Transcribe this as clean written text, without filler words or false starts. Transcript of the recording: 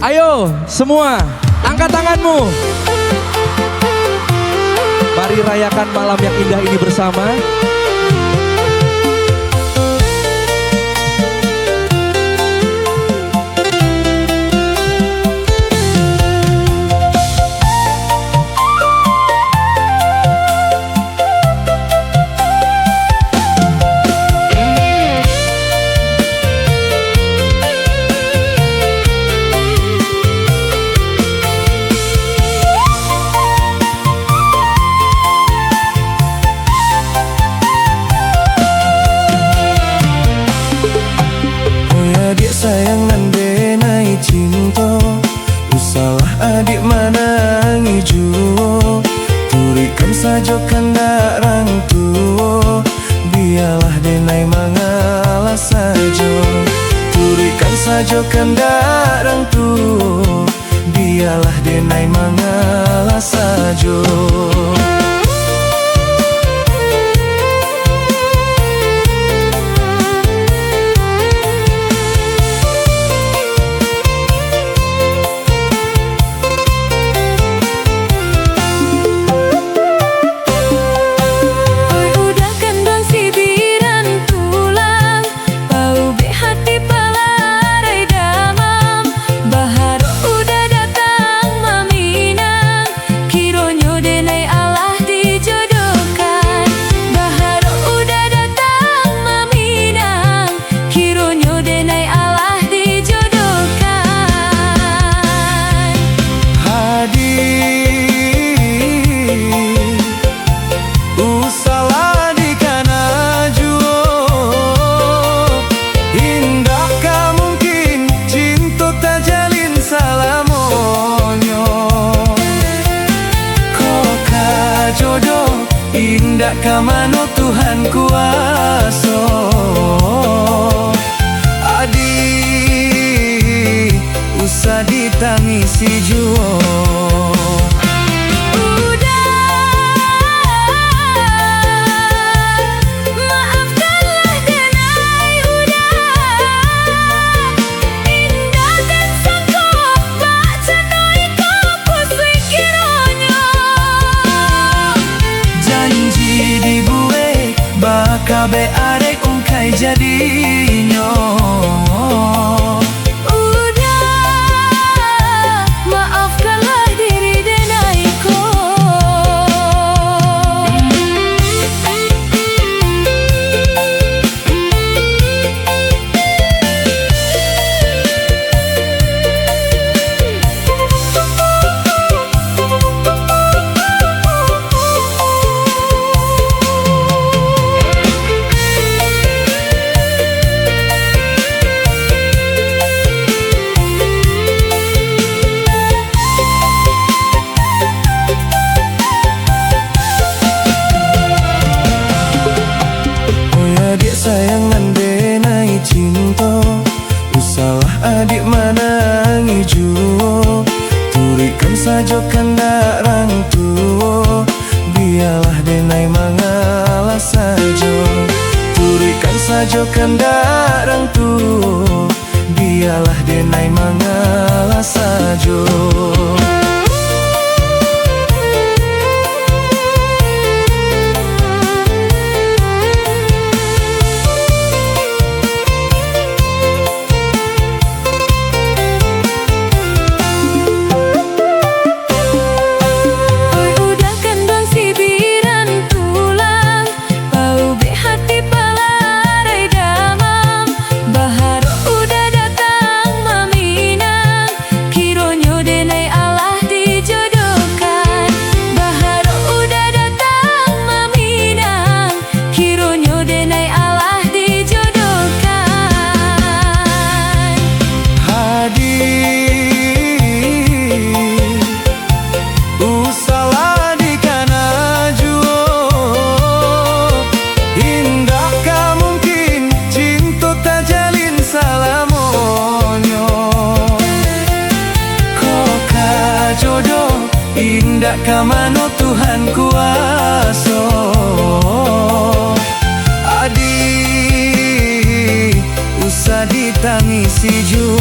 Ayo semua, angkat tanganmu. Mari rayakan malam yang indah ini bersama. Sayangan denai cinta, usalah adik manangi juo. Turikan saja kandak rang tuo, biarlah denai mangalah saja. Turikan saja kandak rang tuo, biarlah denai mangalah saja. Indah kamano Tuhan kuasa, adik usah ditangisi juo. Kabe arek ungkai jadinya. Udah, maafkanlah diri denaiku. Sayangan denai cinta, usalah adik manangi juo. Turikan saja kandak rang tuo, biarlah denai mangalah saja. Turikan saja kandak rang tuo, biarlah denai mangalah saja. Indah kamano Tuhan kuasa, adik usah ditangisi juga.